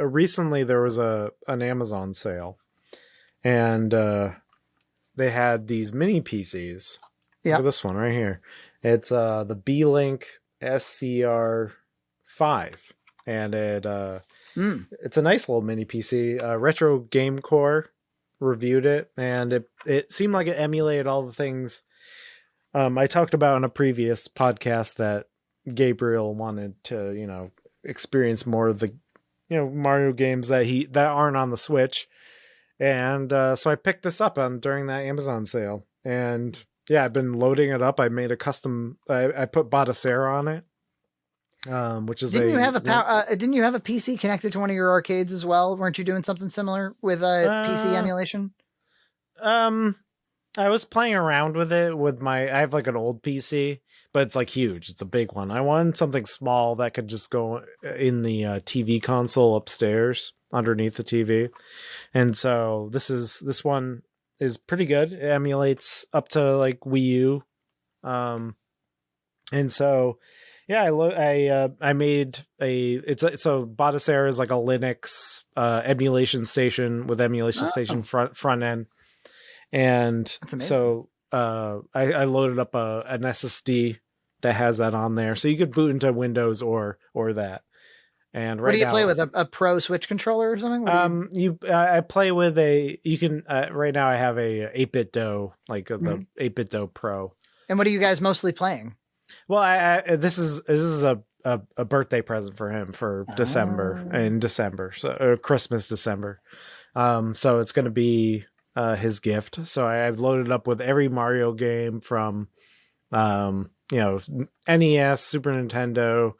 recently there was an Amazon sale, and they had these mini PCs. Yeah. Look at this one right here. It's the B-Link SCR5, and it's a nice little mini PC. Retro Game Core reviewed it, and it seemed like it emulated all the things I talked about in a previous podcast that Gabriel wanted to, experience more of the, Mario games that aren't on the Switch. And so I picked this up during that Amazon sale, and yeah, I've been loading it up. I made a custom. I put Botticera on it, which is didn't you have a PC connected to one of your arcades as well? Weren't you doing something similar with PC emulation? I was playing around with it I have like an old PC, but it's like huge. It's a big one. I wanted something small that could just go in the TV console upstairs underneath the TV. And so this one is pretty good. It emulates up to like Wii U. And so yeah, I made so Botticera is like a Linux emulation station with emulation station front end. And so I loaded up an SSD that has that on there, so you could boot into Windows or that. And what do you play with, a Pro Switch controller or something? I play with right now I have a 8-bit Do, like the 8-bit Do Pro. And what are you guys mostly playing? Well, this is a birthday present for him for December, so Christmas December. So it's going to be his gift. So I've loaded up with every Mario game from NES, Super Nintendo.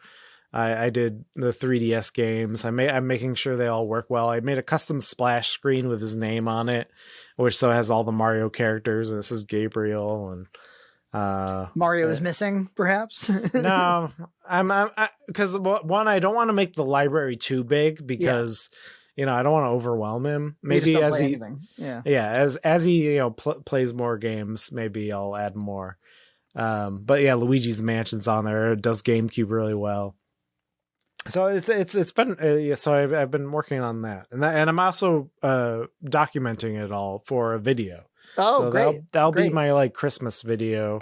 I did the 3DS games. I'm making sure they all work well. I made a custom splash screen with his name on it, which has all the Mario characters, and this is Gabriel, and Mario is missing, perhaps. No, because one, I don't want to make the library too big because I don't want to overwhelm him. Maybe as he as he plays more games, maybe I'll add more. But yeah, Luigi's Mansion's on there. It does GameCube really well. So it's been so I've been working on that, and I'm also documenting it all for a video. Oh, so great! That'll be my like Christmas video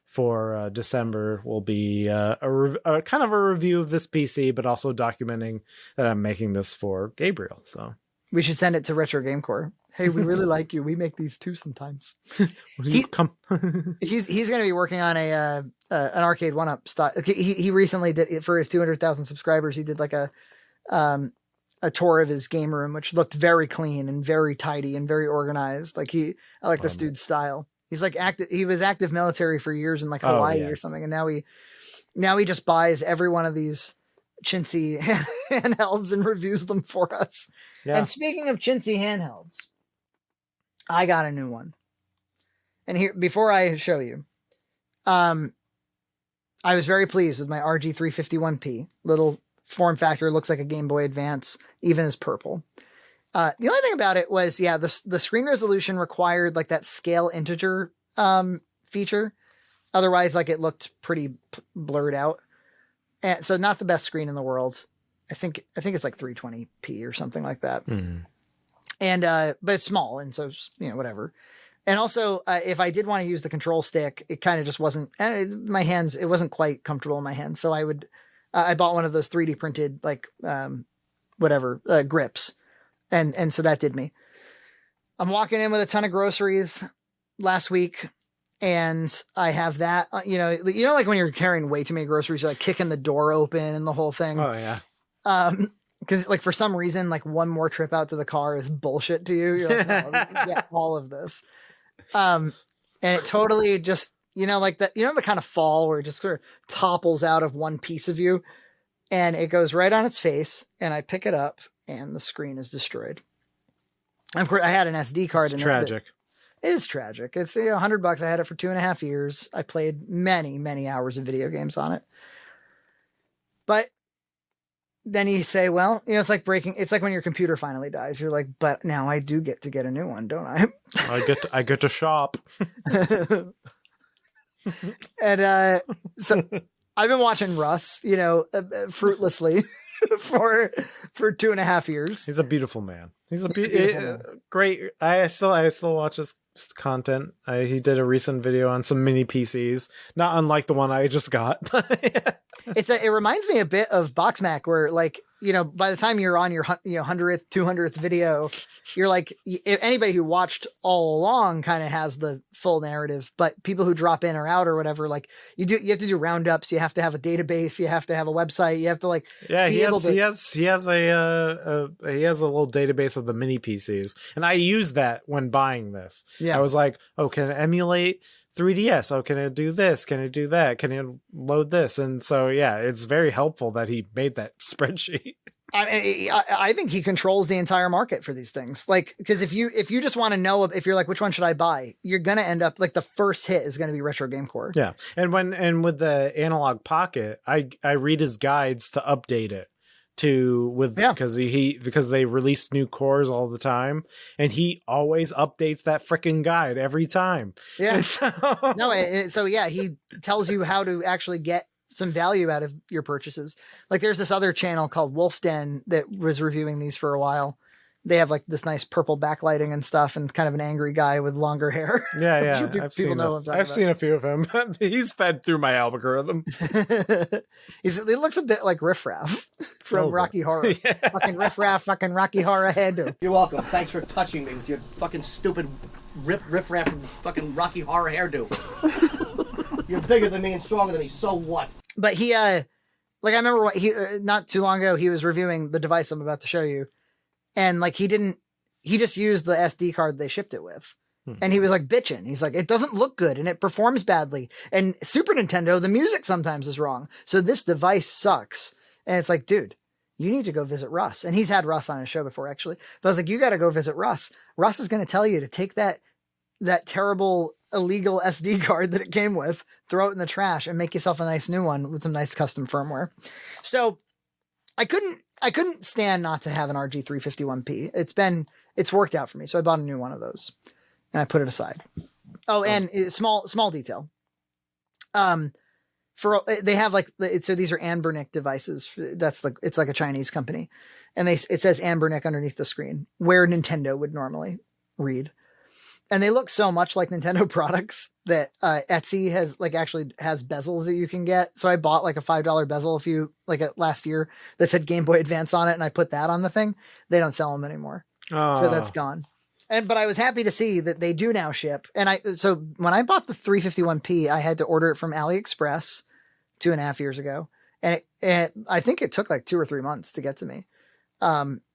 for December. Will be a kind of a review of this PC, but also documenting that I'm making this for Gabriel. So we should send it to Retro Game Core. Hey, we really like you. We make these too sometimes. He's going to be working on an arcade 1-up style. He recently did it for his 200,000 subscribers. He did like a tour of his game room, which looked very clean and very tidy and very organized. I like this dude's style. He's like he was active military for years in like Hawaii or something. And now he just buys every one of these chintzy handhelds and reviews them for us. Yeah. And speaking of chintzy handhelds, I got a new one. And here, before I show you, I was very pleased with my RG351P. Little form factor, looks like a Game Boy Advance, even as purple. The only thing about it was, the screen resolution required like that scale integer feature. Otherwise, like it looked pretty blurred out. And so not the best screen in the world. I think it's like 320p or something like that. Mm-hmm. And, but it's small. And so, whatever. And also, if I did want to use the control stick, it kind of just wasn't, my hands, it wasn't quite comfortable in my hands. So I bought one of those 3D printed, like, grips. And so that did me. I'm walking in with a ton of groceries last week, and I have that, like when you're carrying way too many groceries, you're like kicking the door open and the whole thing. Oh yeah. Because like for some reason, like one more trip out to the car is bullshit to you. You're like, no, we can get all of this. And it totally just, like that, the kind of fall where it just sort of topples out of one piece of you, and it goes right on its face, and I pick it up and the screen is destroyed. And of course I had an SD card. It's tragic. It is tragic. It's $100. I had it for 2.5 years. I played many, many hours of video games on it. But then you say, well, it's like when your computer finally dies. You're like, but now I do get to get a new one, don't I? I get to shop. And so I've been watching Russ, fruitlessly. for 2.5 years. He's a beautiful man. He's a beautiful man. Great. I still watch his content. He did a recent video on some mini PCs, not unlike the one I just got. It reminds me a bit of BoxMac, where like, you know, by the time you're on your 100th, 200th video, you're like, anybody who watched all along kind of has the full narrative, but people who drop in or out or whatever, like you have to do roundups. You have to have a database. You have to have a website. You have to like, he has a little database of the mini PCs, and I used that when buying this. Yeah. I was like, oh, can it emulate 3DS? Oh, can it do this? Can it do that? Can it load this? And so, yeah, it's very helpful that he made that spreadsheet. I think he controls the entire market for these things. Like, because if you just want to know, if you're like, which one should I buy? You're going to end up like the first hit is going to be Retro Game Core. Yeah. And with the Analog Pocket, I read his guides to update it because they release new cores all the time, and he always updates that freaking guide every time. Yeah. So he tells you how to actually get some value out of your purchases. Like there's this other channel called Wolf Den that was reviewing these for a while. They have like this nice purple backlighting and stuff, and kind of an angry guy with longer hair. Yeah. I've seen a few of him. He's fed through my algorithm. It looks a bit like Riff Raff from Rocky Horror. Yeah. Fucking Riff Raff, fucking Rocky Horror hairdo. You're welcome. Thanks for touching me with your fucking stupid Riff Raff from fucking Rocky Horror hairdo. You're bigger than me and stronger than me, so what? But he, like I remember not too long ago, he was reviewing the device I'm about to show you. And like, he just used the SD card they shipped it with. And he was like bitching. He's like, it doesn't look good and it performs badly. And Super Nintendo, the music sometimes is wrong. So this device sucks. And it's like, dude, you need to go visit Russ. And he's had Russ on his show before, actually. But I was like, you got to go visit Russ. Russ is going to tell you to take that terrible illegal SD card that it came with, throw it in the trash, and make yourself a nice new one with some nice custom firmware. So I couldn't stand not to have an RG351P. It's worked out for me. So I bought a new one of those and I put it aside. Oh, and small detail. They have so these are Anbernic devices. It's like a Chinese company, and it says Anbernic underneath the screen where Nintendo would normally read. And they look so much like Nintendo products that Etsy actually has bezels that you can get. So I bought like a $5 bezel last year that said Game Boy Advance on it, and I put that on the thing. They don't sell them anymore. So that's gone. But I was happy to see that they do now ship. So when I bought the 351P, I had to order it from AliExpress 2.5 years ago. And I think it took like 2 or 3 months to get to me.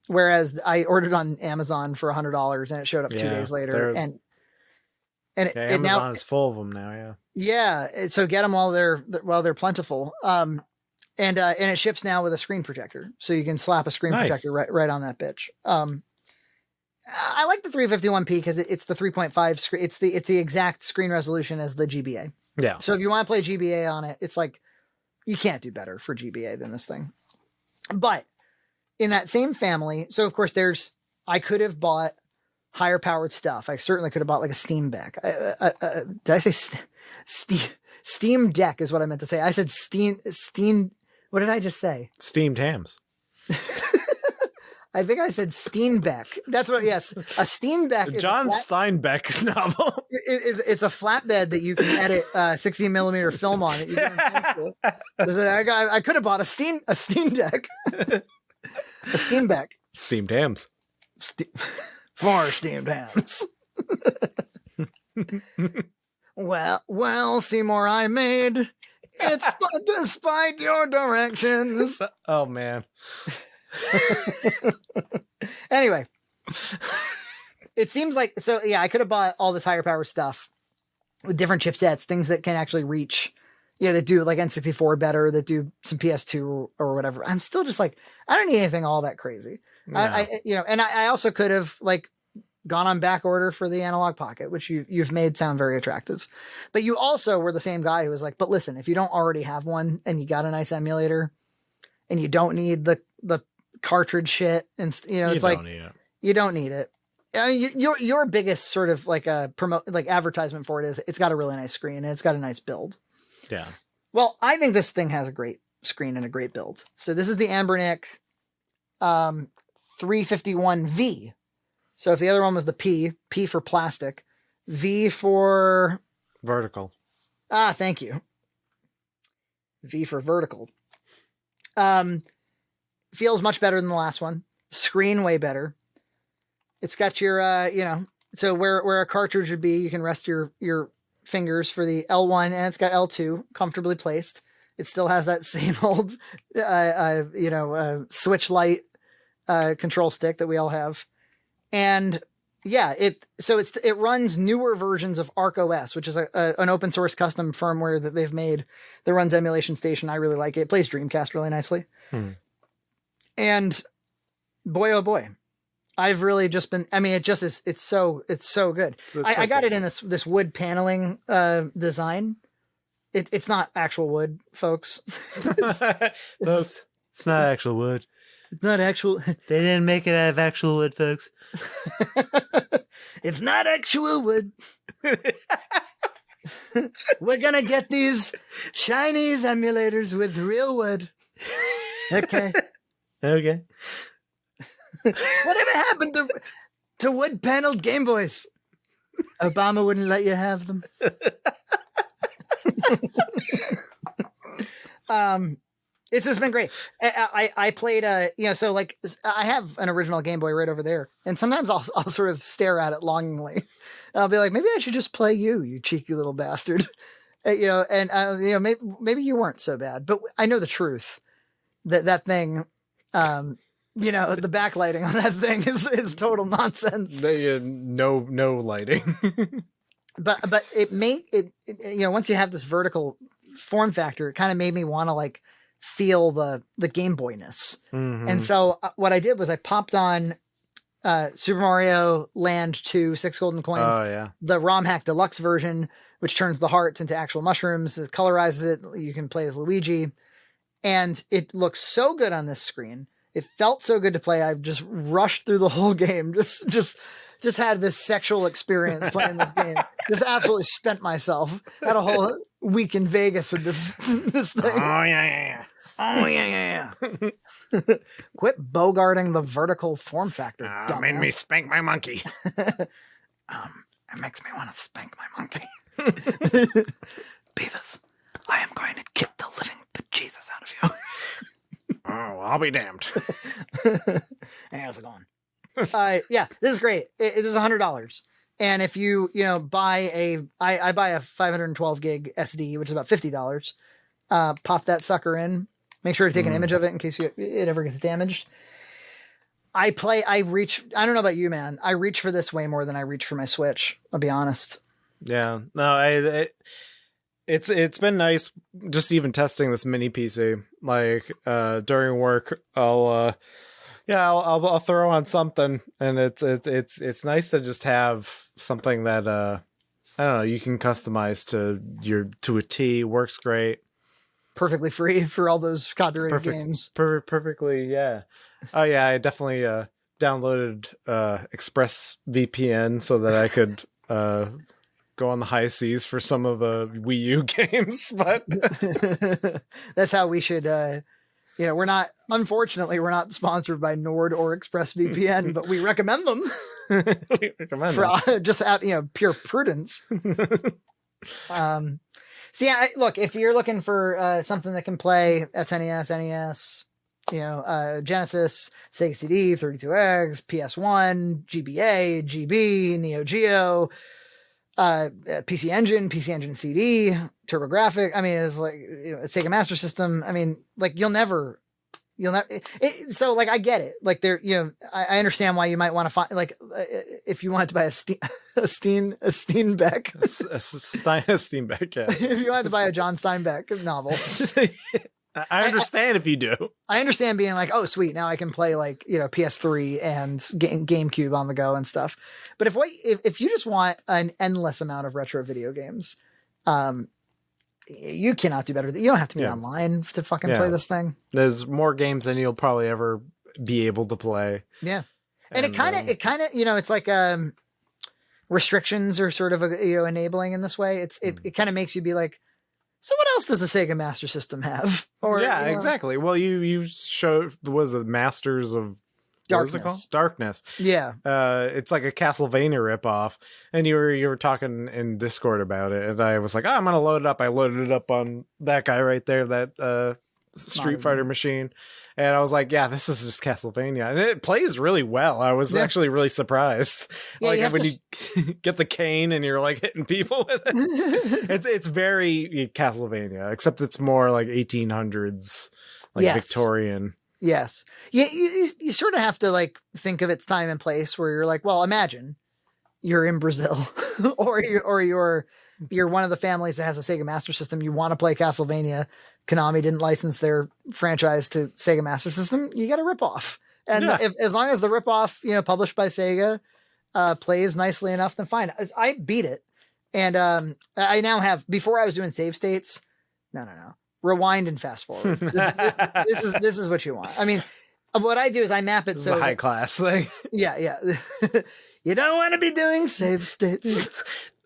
Whereas I ordered on Amazon for $100 and it showed up 2 days later. And Amazon now is full of them now. Yeah. Yeah. So get them while they're plentiful. And it ships now with a screen protector, so you can slap a screen protector right on that bitch. I like the 351P because it's the 3.5 screen. It's the exact screen resolution as the GBA. Yeah. So if you want to play GBA on it, it's like, you can't do better for GBA than this thing. But in that same family, so of course I could have bought higher powered stuff. I certainly could have bought like a Steam Deck. Did I say Steam Deck is what I meant to say. I said Steam. What did I just say? Steamed hams. I think I said Steenbeck. That's what. Yes, a Steenbeck. John Steinbeck novel. It's a flatbed that you can edit 16 millimeter film on it. I could have bought a Steam Deck. A Steenbeck. Steamed hams. For steamed hams. Well, Seymour, I made it's despite your directions. Oh man. Anyway, it seems like I could have bought all this higher power stuff with different chipsets, things that can actually reach, that do like N64 better, that do some PS2 or whatever. I'm still just like, I don't need anything all that crazy. Yeah. I also could have like gone on back order for the Analog Pocket, which you've made sound very attractive. But you also were the same guy who was like, but listen, if you don't already have one and you got a nice emulator and you don't need the cartridge shit, and you don't need it. I mean, your biggest sort of like a advertisement for it is it's got a really nice screen and it's got a nice build. Yeah. Well, I think this thing has a great screen and a great build. So this is the Anbernic 351V. So if the other one was the P for plastic, V for vertical. Thank you. V for vertical. Feels much better than the last one. Screen way better. It's got your so where a cartridge would be, you can rest your fingers for the L1, and it's got L2 comfortably placed. It still has that same old switch light control stick that we all have. And yeah, it runs newer versions of Arc OS, which is an open source custom firmware that they've made that runs Emulation Station. I really like it. It plays Dreamcast really nicely. And boy, oh boy, I've really just been, I mean, it just is, it's so good. I got it in this wood paneling design. It's not actual wood, folks. Folks, it's not actual wood. It's not actual. They didn't make it out of actual wood, folks. It's not actual wood. We're gonna get these Chinese emulators with real wood. Okay. Okay. Whatever happened to wood paneled Game Boys? Obama wouldn't let you have them. It's just been great. I played so like I have an original Game Boy right over there, and sometimes I'll sort of stare at it longingly. I'll be like, maybe I should just play you cheeky little bastard. Maybe you weren't so bad, but I know the truth that thing. The backlighting on that thing is total nonsense. No lighting. but it once you have this vertical form factor, it kind of made me want to like feel the Game Boy-ness. Mm-hmm. And so what I did was I popped on Super Mario Land 2 6 golden coins. Oh yeah. The ROM hack deluxe version, which turns the hearts into actual mushrooms. It colorizes it. You can play as Luigi, and it looks so good on this screen. It felt so good to play. I just rushed through the whole game. Just had this sexual experience playing this game. Just absolutely spent myself. Had a whole week in Vegas with this thing. Oh yeah. Oh yeah. Quit bogarting the vertical form factor. Made me spank my monkey. It makes me want to spank my monkey. Beavis, I am going to kick the living bejesus out of you. Oh, I'll be damned. Hey, how's it going? Yeah, this is great. It is $100. And if you buy I buy a 512 gig SD, which is about $50, pop that sucker in, make sure to take an image of it in case it ever gets damaged. I don't know about you, man. I reach for this way more than I reach for my Switch. I'll be honest. Yeah, no, it's been nice just even testing this mini PC. Like during work, I'll throw on something, and it's nice to just have something that I don't know, you can customize to a T. Works great, perfectly free for all those copyrighted games. Perfectly, yeah. Oh yeah, I definitely downloaded ExpressVPN so that I could go on the high seas for some of the Wii U games, but that's how we should. Unfortunately, we're not sponsored by Nord or ExpressVPN, but we recommend them. We recommend them. Just out, pure prudence. So yeah, look, if you're looking for something that can play SNES, NES, Genesis, Sega CD, 32X, PS1, GBA, GB, Neo Geo, PC Engine CD, TurboGrafx. I mean, it's like a Sega Master System. I mean, like you'll never. So like I get it. Like there, I understand why you might want to find like if you wanted to buy a Steinbeck, a Steinbeck. Yeah. If you wanted to buy a John Steinbeck novel. I understand if you do. I understand being like, oh, sweet, now I can play like PS3 and GameCube on the go and stuff. But if you just want an endless amount of retro video games, you cannot do better. You don't have to be online to fucking play this thing. There's more games than you'll probably ever be able to play. Yeah, and it kind of it's like restrictions are sort of enabling in this way. It kind of makes you be like, So what else does a Sega Master System have? Or yeah, exactly. Well, you showed was it Masters of what was it called? Darkness. Yeah. It's like a Castlevania ripoff, and you were talking in Discord about it, and I was like, I'm gonna load it up. I loaded it up on that guy right there, that Street Fighter machine, and I was like, yeah, this is just Castlevania, and it plays really well. I was actually really surprised. Yeah, like when you get the cane and you're like hitting people with it. It's very Castlevania, except it's more like 1800s, like Victorian. Yes. Yeah, you sort of have to like think of its time and place where you're like, well, imagine you're in Brazil or you're one of the families that has a Sega Master System. You want to play Castlevania. Konami didn't license their franchise to Sega Master System. You got to rip off. And as long as the rip off, published by Sega, plays nicely enough, then fine. I beat it. And I now have, before I was doing save states. No. Rewind and fast forward. This is what you want. I mean, what I do is I map it this so is a high class thing. Yeah. You don't want to be doing save states.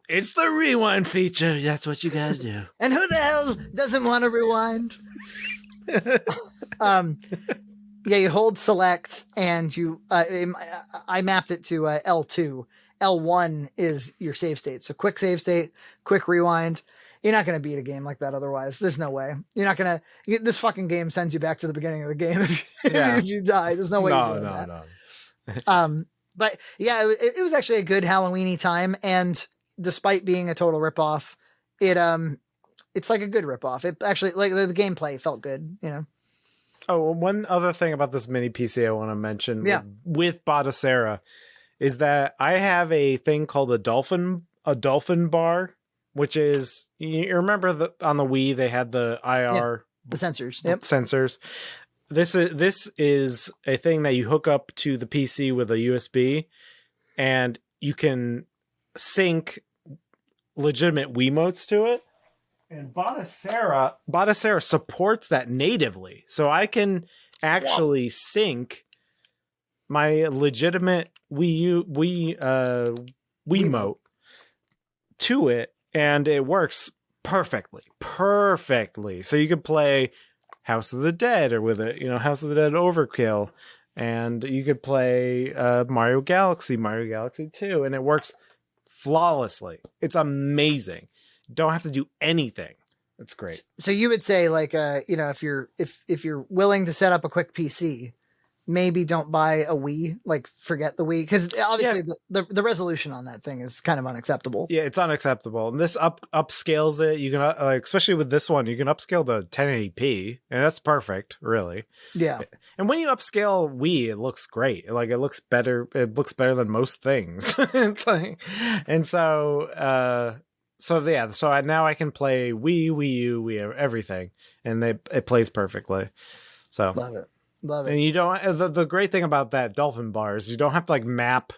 It's the rewind feature. That's what you gotta do. And who the hell doesn't want to rewind? You hold select and you. I mapped it to L2. L1 is your save state. So quick save state, quick rewind. You're not going to beat a game like that otherwise. There's no way. You're not going to... This fucking game sends you back to the beginning of the game if you die. There's no way you're doing that. No. But yeah, it was actually a good Halloween-y time. And despite being a total ripoff, it's like a good ripoff. It actually... Like, the gameplay felt good, Oh, one other thing about this mini PC I want to mention with Batocera is that I have a thing called a dolphin bar, which is, you remember that on the Wii they had the IR the sensors. Sensors. This is a thing that you hook up to the PC with a USB, and you can sync legitimate Wiimotes to it. And Batocera supports that natively, so I can actually sync my legitimate Wiimote to it. And it works perfectly. So you could play House of the Dead or with it, House of the Dead Overkill. And you could play Mario Galaxy 2. And it works flawlessly. It's amazing. Don't have to do anything. It's great. So you would say like, if you're willing to set up a quick PC, maybe don't buy a Wii, like forget the Wii, because obviously the resolution on that thing is kind of unacceptable. Yeah, it's unacceptable. And this upscales it. You can, especially with this one, you can upscale to 1080p, and that's perfect, really. Yeah. And when you upscale Wii, it looks great. Like it looks better. It looks better than most things. It's like, and so now I can play Wii, Wii U, everything, and it plays perfectly. So love it. And you don't. The great thing about that dolphin bar is you don't have to like map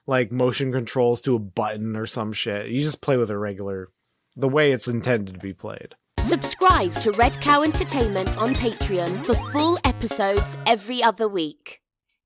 like motion controls to a button or some shit. You just play with the way it's intended to be played. Subscribe to Red Cow Entertainment on Patreon for full episodes every other week.